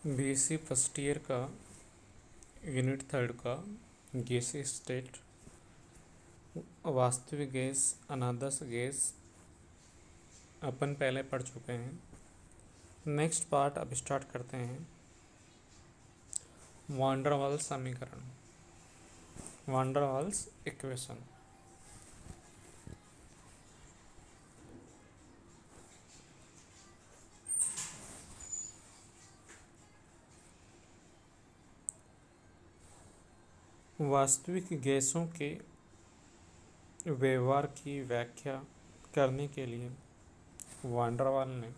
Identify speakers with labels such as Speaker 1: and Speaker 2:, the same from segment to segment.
Speaker 1: BSc first year का unit third का गैसीय स्टेट, वास्तविक गैस, अनादर्श गैस अपन पहले पढ़ चुके हैं। नेक्स्ट पार्ट अब स्टार्ट करते हैं। वान डेर वाल्स समीकरण, वान डेर वाल्स इक्वेशन। वास्तविक गैसों के व्यवहार की व्याख्या करने के लिए वान डेर वाल ने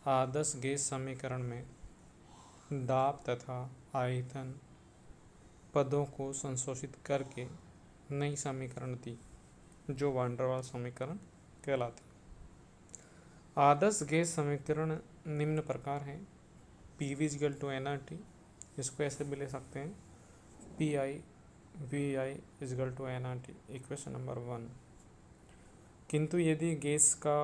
Speaker 1: आदर्श गैस समीकरण में दाब तथा आयतन पदों को संशोधित करके नई समीकरण दी, जो वान डेर वाल समीकरण कहलाती। आदर्श गैस समीकरण निम्न प्रकार है। P V equal to N R T, इसको ऐसे भी ले सकते हैं, P I V I equal to N R T, equation number 1। किंतु यदि गैस का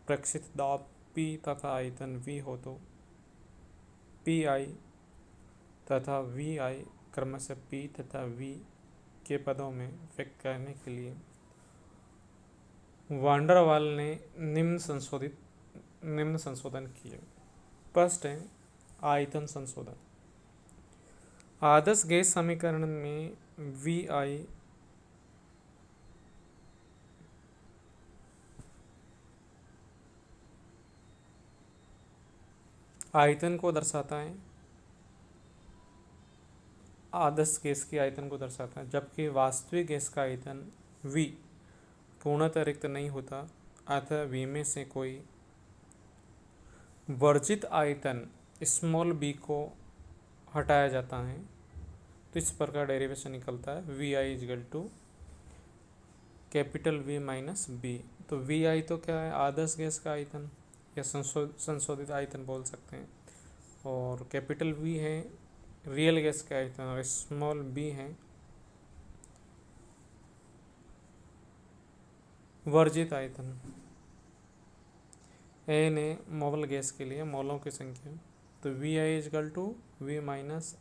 Speaker 1: प्रक्षित दाब P तथा आयतन V हो तो पी आई तथा वी आई क्रमशः P तथा V के पदों में व्यक्त करने के लिए वान डेर वाल ने निम्न संशोधन किए। फर्स्ट है आयतन संशोधन। आदर्श गैस समीकरण में वी आई आयतन को दर्शाता है, आदर्श गैस की आयतन को दर्शाता है, जबकि वास्तविक गैस का आयतन V पूर्णतः रिक्त नहीं होता, अतः V में से कोई वर्जित आयतन स्मॉल b को हटाया जाता है। तो इस प्रकार डेरिवेशन निकलता है V I equal to capital V minus B. तो वी आई तो क्या है, आदर्श गैस का आयतन या संशोधित आयतन बोल सकते हैं, और कैपिटल V है रियल गैस का आयतन, और स्मॉल b है वर्जित आयतन। एन है मोल गैस के लिए मोलों की संख्या, तो V I equal to V minus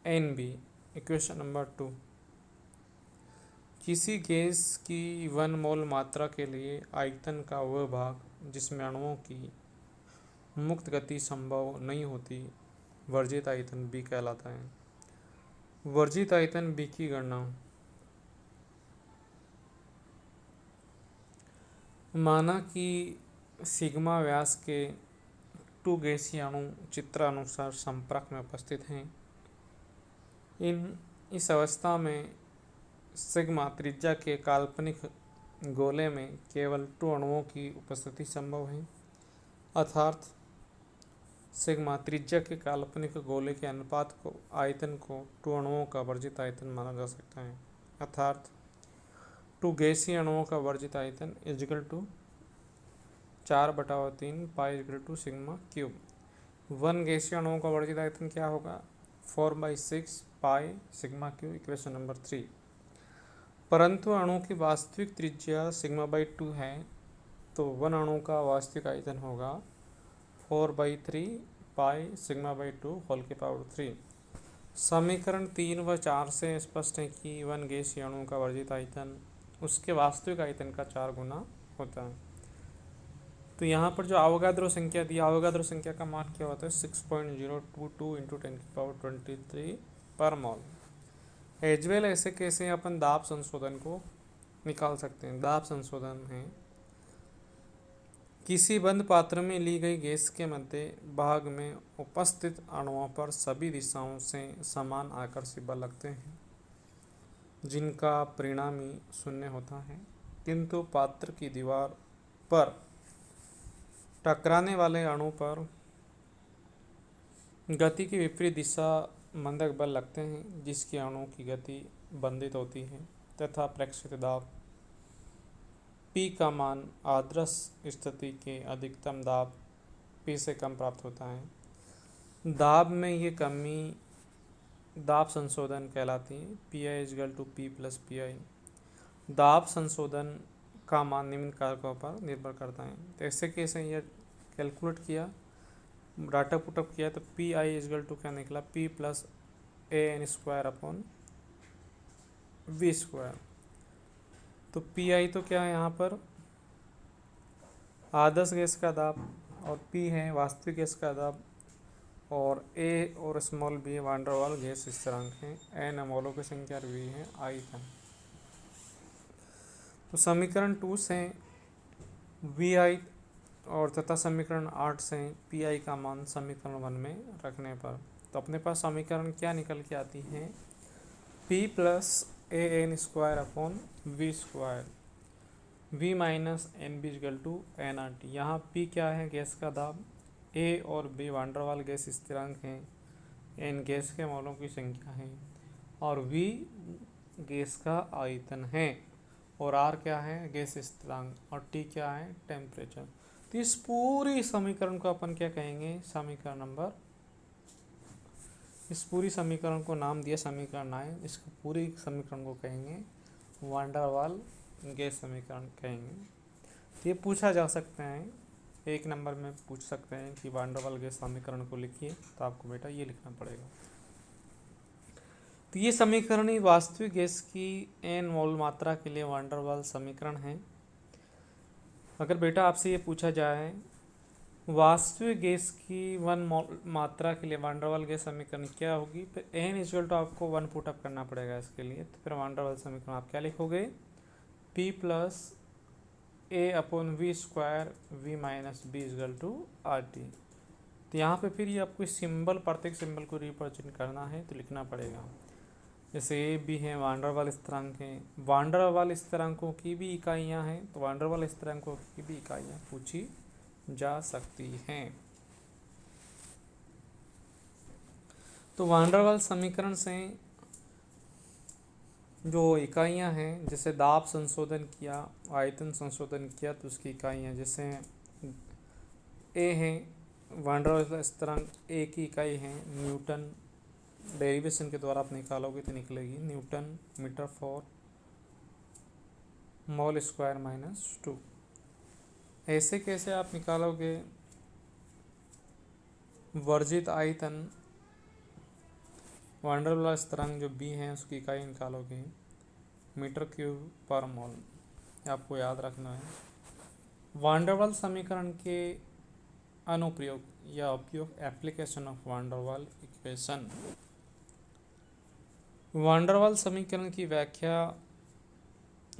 Speaker 1: N B, equation number 2। किसी गैस की 1 मोल मात्रा के लिए आयतन का वह भाग जिसमें अणुओं की मुक्त गति संभव नहीं होती, वर्जित आयतन B कहलाता है। वर्जित आयतन B की गणना, माना कि सिग्मा व्यास के 2 गैसीय अणु चित्रानुसार संपर्क में उपस्थित हैं। इस अवस्था में सिग्मा त्रिज्या के काल्पनिक गोले में केवल 2 अणुओं की उपस्थिति संभव है, अर्थात सिग्मा त्रिज्या के काल्पनिक गोले के अनुपात को आयतन को 2 अणुओं का वर्जित आयतन माना जा सकता है, अर्थात 2 गैसीय अणुओं का वर्जित आयतन equal to 4/3 pi equal to sigma cube. 1 गैसीय अणुओं का वर्जित आयतन क्या होगा, 4/6 pi sigma cube, equation number 3। परंतु अणु की वास्तविक त्रिज्या सिग्मा/2 है, तो 1 अणु का वास्तविक आयतन होगा 4/3 पाई सिग्मा/2 होल की पावर 3। समीकरण 3 व 4 से स्पष्ट है कि 1 गैसीय अणु का वर्जित आयतन उसके वास्तविक आयतन का 4 गुना होता है। तो यहाँ पर जो अवोगाद्रो संख्या दी, अवोगाद्रो संख्या का मान क्या होता है, 6.022 इंटू 10⁻23 पर मोल। एजवेल ऐसे कैसे अपन दाब संशोधन को निकाल सकते हैं। दाब संशोधन है किसी बंद पात्र में ली गई गैस के मध्य भाग में उपस्थित अणुओं पर सभी दिशाओं से समान आकर्षित बल लगते हैं, जिनका परिणामी शून्य होता है, किंतु पात्र की दीवार पर टकराने वाले अणु पर गति की विपरीत दिशा मंदक बल लगते हैं, जिसकी अणु की गति बंधित होती है तथा प्रेक्षित दाब P का मान आदर्श स्थिति के अधिकतम दाब P से कम प्राप्त होता है। दाब में ये कमी दाब संशोधन कहलाती है। P I equal to P plus P I. दाब संशोधन का मान निम्न कारकों पर निर्भर करता है। तो ऐसे कैसे यह कैलकुलेट किया, डाटा पुटअप किया तो पी आई इजगल टू क्या निकला, P plus A N square upon V square. तो पी आई तो क्या है यहाँ पर आदर्श गैस का दाब, और पी है वास्तविक गैस का दाब, और ए और small B van der Waals gas स्थिरांक है, एन अमोलों की संख्या और वी है आयतन। तो समीकरण 2 से वी आई और तथा समीकरण 8 से पी आई का मान समीकरण 1 में रखने पर तो अपने पास समीकरण क्या निकल के आती है, P plus A N square upon V square, V minus N B equal to N R T. यहाँ पी क्या है गैस का दाब, ए और B van der Waals gas स्थिरांक हैं, एन गैस के मॉलों की संख्या है, और वी गैस का आयतन है, और आर क्या है गैस स्थिरांक, और टी क्या है टेम्परेचर। तो इस पूरी समीकरण को अपन क्या कहेंगे, समीकरण नंबर, इस पूरी समीकरण को नाम दिया समीकरण 9, इसको पूरी समीकरण को कहेंगे वान डेर वाल गैस समीकरण कहेंगे। तो ये पूछा जा सकता है, एक नंबर में पूछ सकते हैं कि वान डेर वाल गैस समीकरण को लिखिए, तो आपको बेटा ये लिखना पड़ेगा। तो ये समीकरण ही वास्तविक गैस की एन मोल मात्रा के लिए वान डेर वाल समीकरण है। अगर बेटा आपसे ये पूछा जाए वास्तविक गैस की 1 मोल मात्रा के लिए वान डेर वाल गैस समीकरण क्या होगी, फिर एन इक्वल टू आपको 1 पुटअप करना पड़ेगा इसके लिए। तो फिर वान डेर वाल समीकरण आप क्या लिखोगे, P plus A upon V square V minus B equal to R T. तो यहाँ पे फिर ये आपको सिंबल, प्रत्येक सिंबल को रिप्रेजेंट करना है तो लिखना पड़ेगा। जैसे ए बी है वान डेर वाल स्थिरांक है, वान डेर वाल स्थिरांकों की भी इकाइयाँ हैं, तो वान डेर वाल स्थिरांकों की भी इकाइयाँ पूछी जा सकती हैं। तो वान डेर वाल समीकरण से जो इकाइयाँ हैं, जैसे दाब संशोधन किया, आयतन संशोधन किया, तो उसकी इकाइयाँ जैसे ए है वान डेर वाल स्थिरांक, ए की इकाई है न्यूटन, डेरिवेशन के द्वारा आप निकालोगे तो निकलेगी newton metre for mole square minus 2। ऐसे कैसे आप निकालोगे, वर्जित आयतन वान डेर वाल स्थिरांक जो बी है उसकी इकाई निकालोगे मीटर क्यूब पर मोल, आपको याद रखना है। वान डेर वाल समीकरण के अनुप्रयोग या उपयोग, एप्लीकेशन ऑफ वान डेर वाल इक्वेशन। वान डेर वाल समीकरण की व्याख्या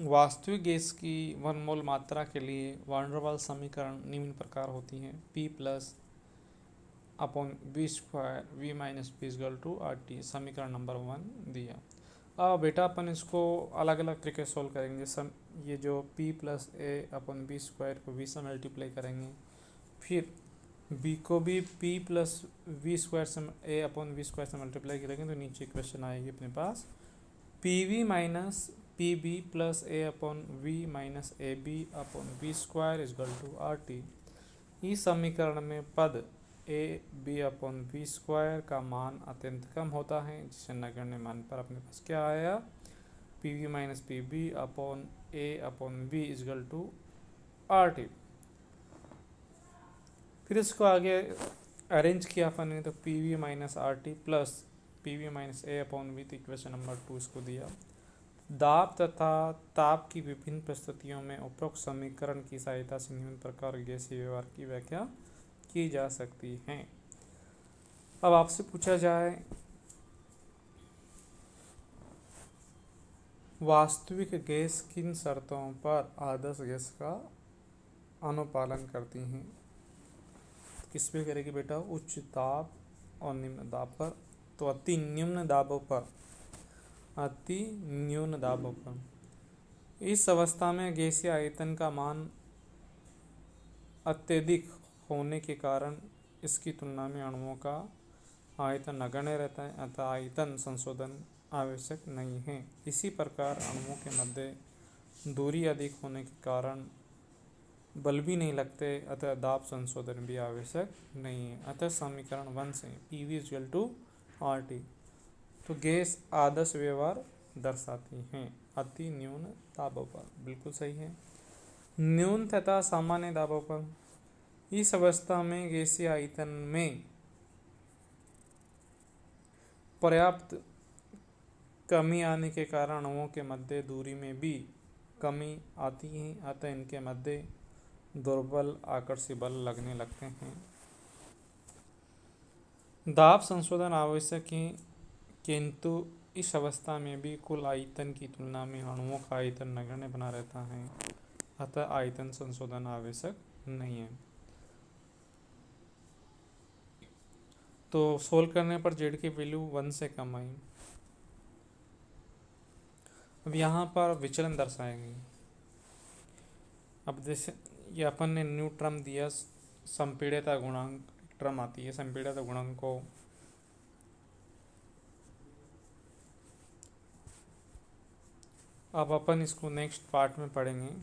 Speaker 1: वास्तविक गैस की 1 मोल मात्रा के लिए वान डेर वाल समीकरण निम्न प्रकार होती है, P plus upon V square V minus P equal to R T, समीकरण नंबर 1 दिया। अब बेटा अपन इसको अलग अलग तरीके से सोल्व करेंगे। ये जो P plus A upon B square को वी से मल्टीप्लाई करेंगे, फिर बी को भी पी प्लस वी स्क्वायर से ए अपॉन वी स्क्वायर से मल्टीप्लाई करेंगे, तो नीचे इक्वेशन आएगी अपने पास P V minus P B plus A upon V minus A B upon B square equal to R T. इस समीकरण में पद A B upon B square का मान अत्यंत कम होता है, जिसे नगण्य मान पर अपने पास क्या आया, P V minus P B upon A upon B equal to R T. फिर इसको आगे अरेंज किया अपन ने, तो P V minus R T plus P V minus A upon V, equation number 2 इसको दिया। दाब तथा ताप की विभिन्न परिस्थितियों में उपरोक्त समीकरण की सहायता से निम्न प्रकार गैसीय व्यवहार की व्याख्या की जा सकती है। अब आपसे पूछा जाए वास्तविक गैस किन शर्तों पर आदर्श गैस का अनुपालन करती हैं, किस पे करेगी बेटा, उच्च दाब और निम्न दाब पर। तो अति निम्न दाबों पर, अति न्यून दाबों पर इस अवस्था में गैसीय आयतन का मान अत्यधिक होने के कारण इसकी तुलना में अणुओं का आयतन नगण्य रहता है, अतः आयतन संशोधन आवश्यक नहीं है। इसी प्रकार अणुओं के मध्य दूरी अधिक होने के कारण बल भी नहीं लगते, अतः दाब संशोधन भी आवश्यक नहीं है। अतः समीकरण 1 से P V equal to R T, तो गैस आदर्श व्यवहार दर्शाती हैं अति न्यून दाबों पर, बिल्कुल सही है। न्यून तथा सामान्य दाबों पर, इस अवस्था में गैसीय आयतन में पर्याप्त कमी आने के कारण अणुओं के मध्य दूरी में भी कमी आती है, अतः इनके मध्य दुर्बल आकर्षी बल लगने लगते हैं। दाब संशोधन आवश्यक है, किंतु इस अवस्था में भी कुल आयतन की तुलना में अणुओं का आयतन नगण्य बना रहता है, अतः आयतन संशोधन आवश्यक नहीं है। तो सोल्व करने पर जेड की वैल्यू 1 से कम आई। अब यहाँ पर विचलन दर्शाएंगे। अब जैसे ये अपन ने न्यू टर्म दिया, संपीड़ितता गुणांक टर्म आती है, संपीड़ितता गुणांक को अब अपन इसको नेक्स्ट पार्ट में पढ़ेंगे।